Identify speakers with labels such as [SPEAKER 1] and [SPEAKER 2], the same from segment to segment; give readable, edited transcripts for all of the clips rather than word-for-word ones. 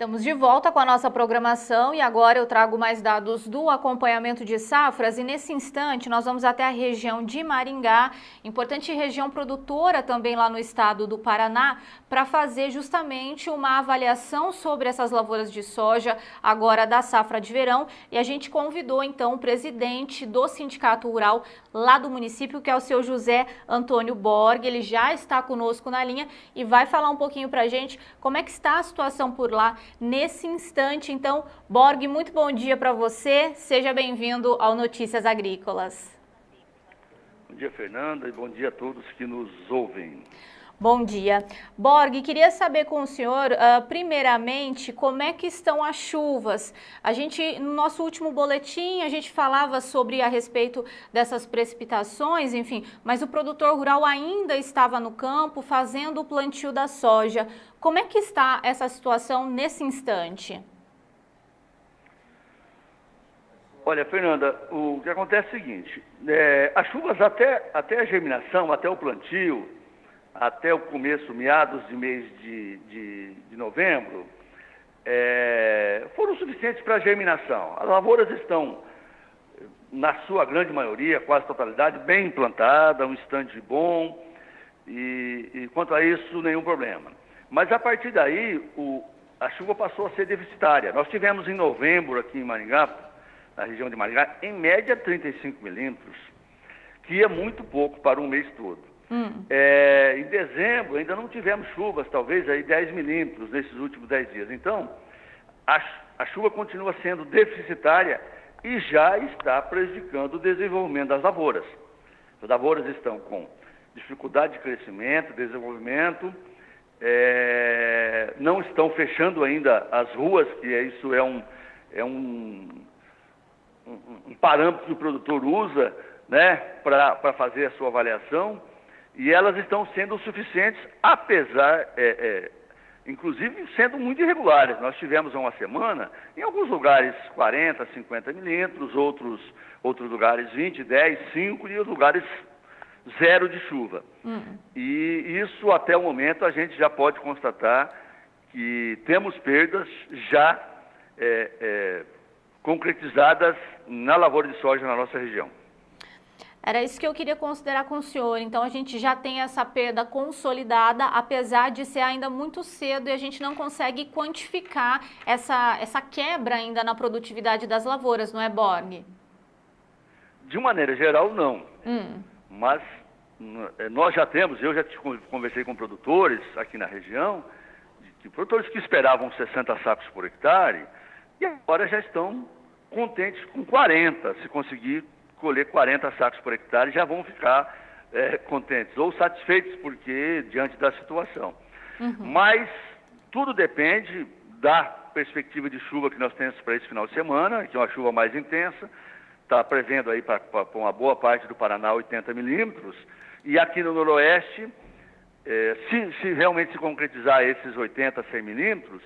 [SPEAKER 1] Estamos de volta com a nossa programação e agora eu trago mais dados do acompanhamento de safras e nesse instante nós vamos até a região de Maringá, importante região produtora também lá no estado do Paraná, para fazer justamente uma avaliação sobre essas lavouras de soja agora da safra de verão, e a gente convidou então o presidente do Sindicato Rural lá do município, que é o seu José Antônio Borg. Ele já está conosco na linha e vai falar um pouquinho para a gente como é que está a situação por lá nesse instante. Então, Borg, muito bom dia para você, seja bem-vindo ao Notícias Agrícolas.
[SPEAKER 2] Bom dia, Fernanda, e bom dia a todos que nos ouvem.
[SPEAKER 1] Bom dia. Borg, queria saber com o senhor, primeiramente, como é que estão as chuvas? No nosso último boletim, a gente falava sobre a respeito dessas precipitações, enfim, mas o produtor rural ainda estava no campo fazendo o plantio da soja. Como é que está essa situação nesse instante?
[SPEAKER 2] Olha, Fernanda, o que acontece é o seguinte, as chuvas até a germinação, até o plantio, até o começo, meados de mês de novembro, foram suficientes para a germinação. As lavouras estão, na sua grande maioria, quase totalidade, bem implantada, um estande bom, e quanto a isso, nenhum problema. Mas a partir daí, a chuva passou a ser deficitária. Nós tivemos em novembro, aqui em Maringá, na região de Maringá, em média 35 milímetros, que é muito pouco para um mês todo. Em dezembro ainda não tivemos chuvas, talvez aí 10 milímetros nesses últimos 10 dias. Então, a chuva continua sendo deficitária e já está prejudicando o desenvolvimento das lavouras. As lavouras estão com dificuldade de crescimento, desenvolvimento, não estão fechando ainda as ruas, que isso é um parâmetro que o produtor usa, né, para fazer a sua avaliação. E elas estão sendo suficientes, apesar, inclusive, sendo muito irregulares. Nós tivemos há uma semana, em alguns lugares, 40, 50 milímetros, outros lugares 20, 10, 5 e lugares 0 de chuva. E isso, até o momento, a gente já pode constatar que temos perdas já concretizadas na lavoura de soja na nossa região.
[SPEAKER 1] Era isso que eu queria considerar com o senhor. Então, a gente já tem essa perda consolidada, apesar de ser ainda muito cedo e a gente não consegue quantificar essa quebra ainda na produtividade das lavouras, não é, Borg?
[SPEAKER 2] De maneira geral, não. Mas nós já temos, eu já conversei com produtores aqui na região, produtores que esperavam 60 sacos por hectare, e agora já estão contentes com 40, se conseguir colher 40 sacos por hectare, já vão ficar contentes ou satisfeitos, porque diante da situação. Mas tudo depende da perspectiva de chuva que nós temos para esse final de semana, que é uma chuva mais intensa, está prevendo aí para uma boa parte do Paraná 80 milímetros, e aqui no Noroeste, se realmente se concretizar esses 80, 100 milímetros,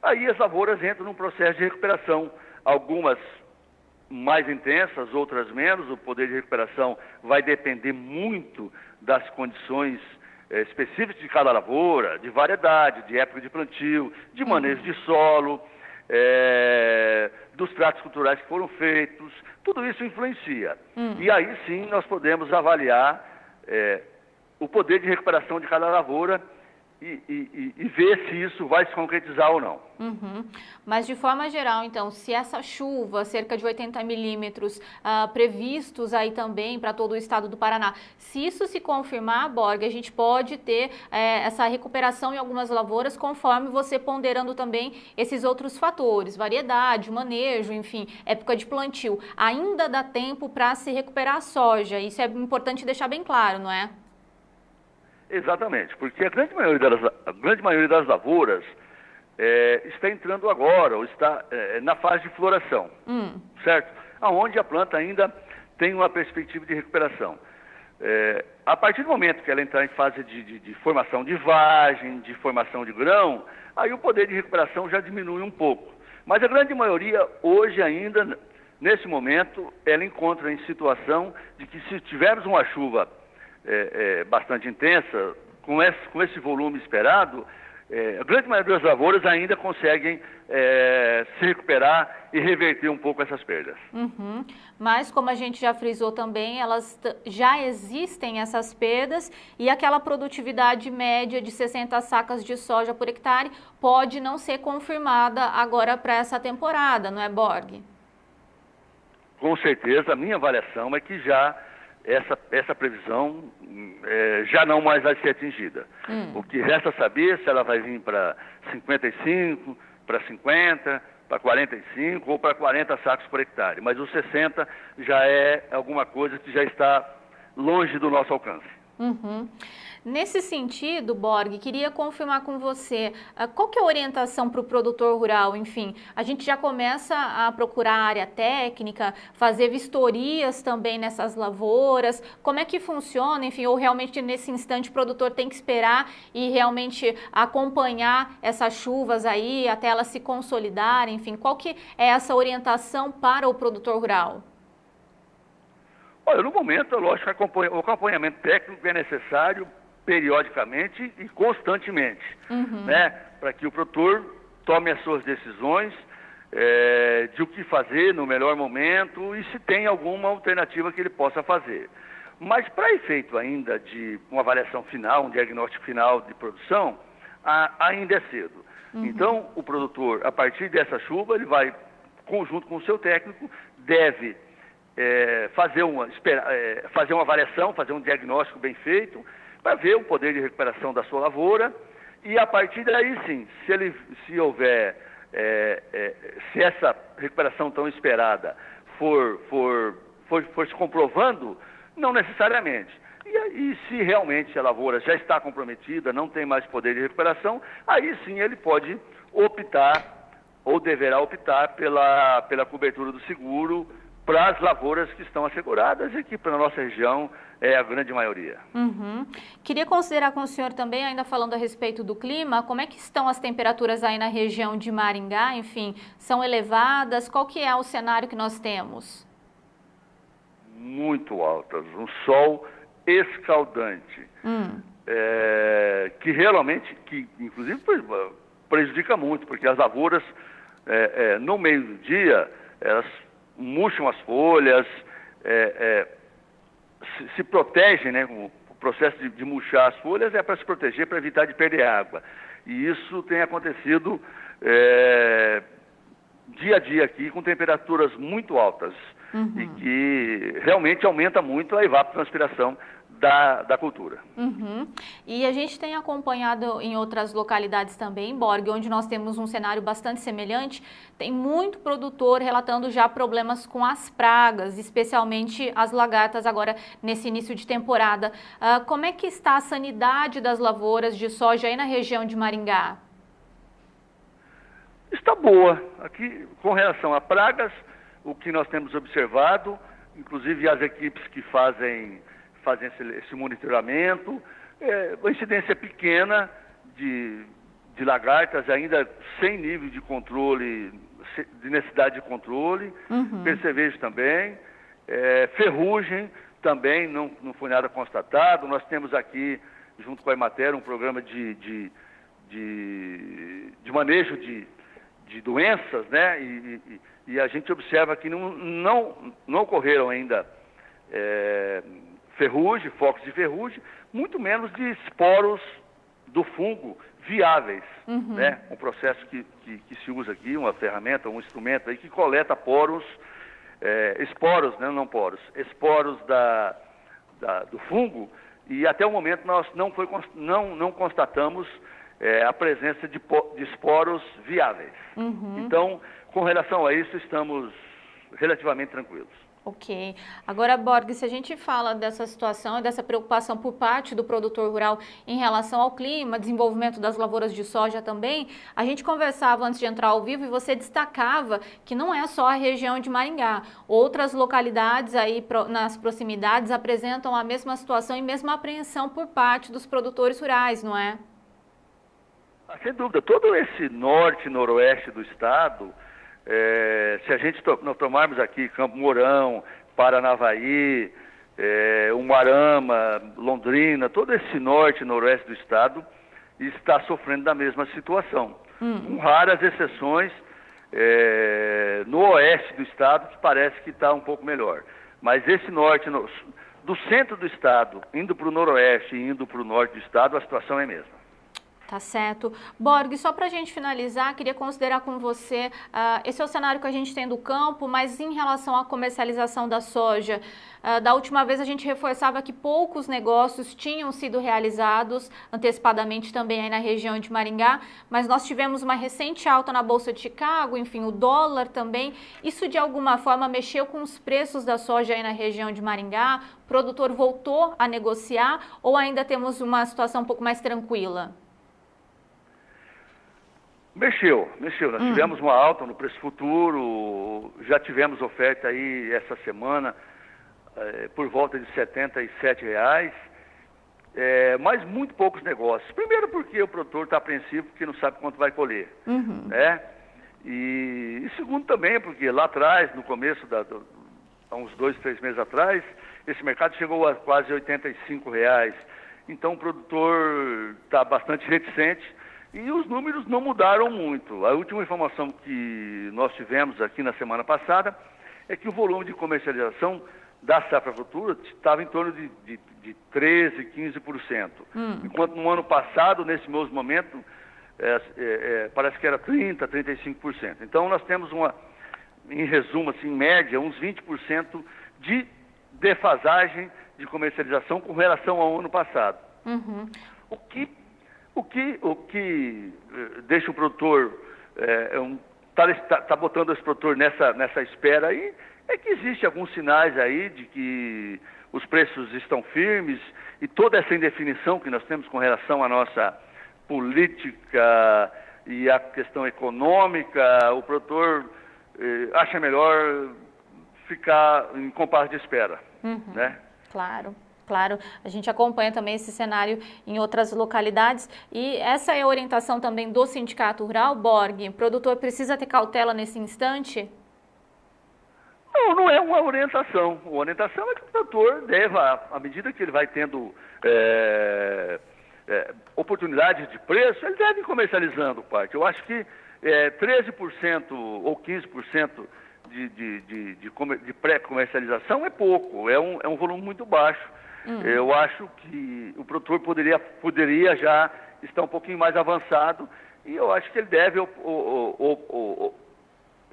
[SPEAKER 2] aí as lavouras entram num processo de recuperação, algumas mais intensas, outras menos. O poder de recuperação vai depender muito das condições específicas de cada lavoura, de variedade, de época de plantio, de manejo de solo, dos tratos culturais que foram feitos, tudo isso influencia. E aí sim nós podemos avaliar o poder de recuperação de cada lavoura e ver se isso vai se concretizar ou não.
[SPEAKER 1] Mas de forma geral, então, se essa chuva, cerca de 80 milímetros, previstos aí também para todo o estado do Paraná, se isso se confirmar, Borg, a gente pode ter essa recuperação em algumas lavouras, conforme você ponderando também esses outros fatores, variedade, manejo, enfim, época de plantio. Ainda dá tempo para se recuperar a soja, isso é importante deixar bem claro, não é?
[SPEAKER 2] Exatamente, porque a grande maioria das lavouras está entrando agora, ou está na fase de floração, certo? Onde a planta ainda tem uma perspectiva de recuperação. A partir do momento que ela entrar em fase de formação de vagem, de formação de grão, aí o poder de recuperação já diminui um pouco. Mas a grande maioria, hoje ainda, nesse momento, ela encontra em situação de que se tivermos uma chuva bastante intensa, com esse volume esperado, a grande maioria das lavouras ainda conseguem se recuperar e reverter um pouco essas perdas.
[SPEAKER 1] Uhum. Mas, como a gente já frisou também, elas já existem essas perdas e aquela produtividade média de 60 sacas de soja por hectare pode não ser confirmada agora para essa temporada, não é, Borg?
[SPEAKER 2] Com certeza, a minha avaliação é que já essa previsão já não mais vai ser atingida. O que resta saber se ela vai vir para 55, para 50, para 45 ou para 40 sacos por hectare. Mas os 60 já é alguma coisa que já está longe do nosso alcance.
[SPEAKER 1] Uhum. Nesse sentido, Borg, queria confirmar com você, qual que é a orientação para o produtor rural? Enfim, a gente já começa a procurar área técnica, fazer vistorias também nessas lavouras, como é que funciona? Enfim, ou realmente nesse instante o produtor tem que esperar e realmente acompanhar essas chuvas aí até elas se consolidarem? Enfim, qual que é essa orientação para o produtor rural?
[SPEAKER 2] Olha, no momento, lógico, o acompanhamento técnico é necessário periodicamente e constantemente, né, para que o produtor tome as suas decisões de o que fazer no melhor momento e se tem alguma alternativa que ele possa fazer. Mas para efeito ainda de uma avaliação final, um diagnóstico final de produção, ainda é cedo. Então, o produtor, a partir dessa chuva, ele vai, conjunto com o seu técnico, deve fazer uma avaliação, fazer um diagnóstico bem feito, para ver o poder de recuperação da sua lavoura e a partir daí sim, se essa recuperação tão esperada for se comprovando, não necessariamente. E se realmente a lavoura já está comprometida, não tem mais poder de recuperação, aí sim ele pode optar ou deverá optar pela cobertura do seguro para as lavouras que estão asseguradas e que para a nossa região é a grande maioria.
[SPEAKER 1] Queria considerar com o senhor também, ainda falando a respeito do clima, como é que estão as temperaturas aí na região de Maringá? Enfim, são elevadas? Qual que é o cenário que nós temos?
[SPEAKER 2] Muito altas, um sol escaldante, que realmente, que inclusive prejudica muito, porque as lavouras, no meio do dia, elas murcham as folhas, se protegem, né? O processo de murchar as folhas é para se proteger, para evitar de perder água. E isso tem acontecido dia a dia aqui, com temperaturas muito altas, e que realmente aumenta muito a evapotranspiração da cultura.
[SPEAKER 1] E a gente tem acompanhado em outras localidades também, Borg, onde nós temos um cenário bastante semelhante, tem muito produtor relatando já problemas com as pragas, especialmente as lagartas agora nesse início de temporada. Como é que está a sanidade das lavouras de soja aí na região de Maringá?
[SPEAKER 2] Está boa. Aqui, com relação a pragas, o que nós temos observado, inclusive as equipes que fazem esse monitoramento, a incidência pequena de lagartas, ainda sem nível de controle, de necessidade de controle, percevejo também, ferrugem também não foi nada constatado. Nós temos aqui, junto com a Emater, um programa de manejo de doenças, né? E a gente observa que não ocorreram ainda ferrugem, focos de ferrugem, muito menos de esporos do fungo viáveis, né? Um processo que se usa aqui, uma ferramenta, um instrumento aí que coleta esporos, né? Não poros, esporos do fungo, e até o momento nós não constatamos a presença de esporos viáveis. Então, com relação a isso, estamos relativamente tranquilos.
[SPEAKER 1] Ok. Agora, Borg, se a gente fala dessa situação e dessa preocupação por parte do produtor rural em relação ao clima, desenvolvimento das lavouras de soja também, a gente conversava antes de entrar ao vivo e você destacava que não é só a região de Maringá. Outras localidades aí nas proximidades apresentam a mesma situação e mesma apreensão por parte dos produtores rurais, não é?
[SPEAKER 2] Sem dúvida. Todo esse norte e noroeste do estado, se a gente tomarmos aqui Campo Mourão, Paranavaí, Umuarama, Londrina, todo esse norte e noroeste do estado, está sofrendo da mesma situação. Com raras exceções no oeste do estado, que parece que está um pouco melhor. Mas esse norte, do centro do estado, indo para o noroeste e indo para o norte do estado, a situação é a mesma.
[SPEAKER 1] Tá certo. Borg, só para a gente finalizar, queria considerar com você, esse é o cenário que a gente tem do campo, mas em relação à comercialização da soja, da última vez a gente reforçava que poucos negócios tinham sido realizados antecipadamente também aí na região de Maringá, mas nós tivemos uma recente alta na Bolsa de Chicago, enfim, o dólar também. Isso de alguma forma mexeu com os preços da soja aí na região de Maringá? O produtor voltou a negociar ou ainda temos uma situação um pouco mais tranquila?
[SPEAKER 2] Mexeu. Nós tivemos uma alta no preço futuro, já tivemos oferta aí essa semana por volta de R$ 77, mas muito poucos negócios. Primeiro porque o produtor está apreensivo porque não sabe quanto vai colher, né? E segundo também porque lá atrás, no começo, há uns 2, 3 meses atrás, esse mercado chegou a quase R$ 85. Então o produtor está bastante reticente. E os números não mudaram muito. A última informação que nós tivemos aqui na semana passada é que o volume de comercialização da safra futura estava em torno de 13%, 15%. Enquanto no ano passado, nesse mesmo momento, parece que era 30%, 35%. Então nós temos em resumo, assim, em média, uns 20% de defasagem de comercialização com relação ao ano passado. O que deixa o produtor, tá botando esse produtor nessa espera aí, é que existe alguns sinais aí de que os preços estão firmes e toda essa indefinição que nós temos com relação à nossa política e à questão econômica, o produtor acha melhor ficar em compasso de espera, né?
[SPEAKER 1] Claro, a gente acompanha também esse cenário em outras localidades e essa é a orientação também do Sindicato Rural, Borg. O produtor precisa ter cautela nesse instante?
[SPEAKER 2] Não é uma orientação. A orientação é que o produtor deve, à medida que ele vai tendo oportunidades de preço, ele deve ir comercializando parte. Eu acho que 13% ou 15% de pré-comercialização é pouco, é um volume muito baixo. Eu acho que o produtor poderia já estar um pouquinho mais avançado e eu acho que ele deve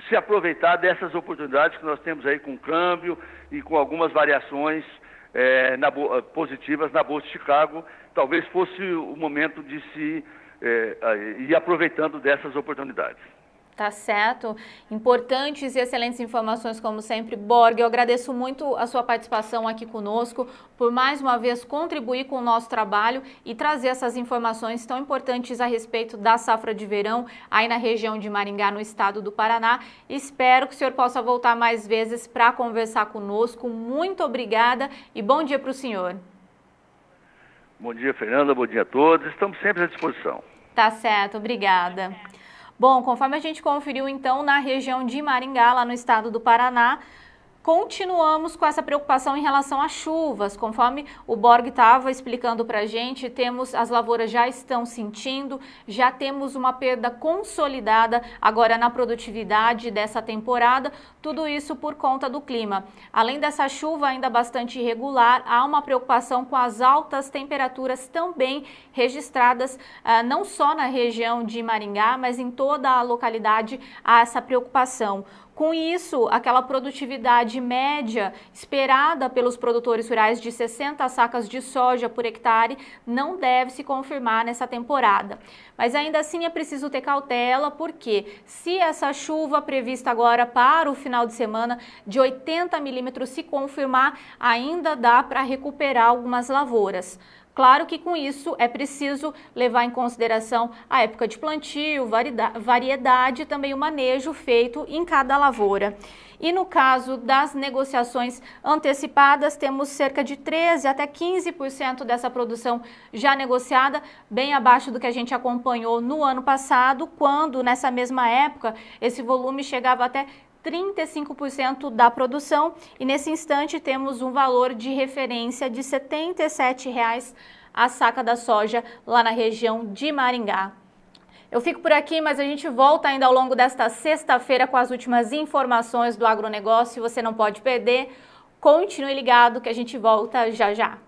[SPEAKER 2] se aproveitar dessas oportunidades que nós temos aí com o câmbio e com algumas variações positivas na Bolsa de Chicago. Talvez fosse o momento de se ir aproveitando dessas oportunidades.
[SPEAKER 1] Tá certo. Importantes e excelentes informações, como sempre. Borg, eu agradeço muito a sua participação aqui conosco, por mais uma vez contribuir com o nosso trabalho e trazer essas informações tão importantes a respeito da safra de verão aí na região de Maringá, no estado do Paraná. Espero que o senhor possa voltar mais vezes para conversar conosco. Muito obrigada e bom dia para o senhor.
[SPEAKER 2] Bom dia, Fernanda. Bom dia a todos. Estamos sempre à disposição.
[SPEAKER 1] Tá certo. Obrigada. Bom, conforme a gente conferiu então na região de Maringá, lá no estado do Paraná, continuamos com essa preocupação em relação às chuvas. Conforme o Borg estava explicando para a gente, as lavouras já estão sentindo, já temos uma perda consolidada agora na produtividade dessa temporada, tudo isso por conta do clima. Além dessa chuva ainda bastante irregular, há uma preocupação com as altas temperaturas também registradas, não só na região de Maringá, mas em toda a localidade há essa preocupação. Com isso, aquela produtividade média esperada pelos produtores rurais de 60 sacas de soja por hectare não deve se confirmar nessa temporada. Mas ainda assim é preciso ter cautela, porque se essa chuva prevista agora para o final de semana de 80 milímetros se confirmar, ainda dá para recuperar algumas lavouras. Claro que com isso é preciso levar em consideração a época de plantio, variedade e também o manejo feito em cada lavoura. E no caso das negociações antecipadas, temos cerca de 13% até 15% dessa produção já negociada, bem abaixo do que a gente acompanhou no ano passado, quando nessa mesma época esse volume chegava até 35% da produção e nesse instante temos um valor de referência de R$ 77,00 a saca da soja lá na região de Maringá. Eu fico por aqui, mas a gente volta ainda ao longo desta sexta-feira com as últimas informações do agronegócio. Você não pode perder. Continue ligado que a gente volta já já.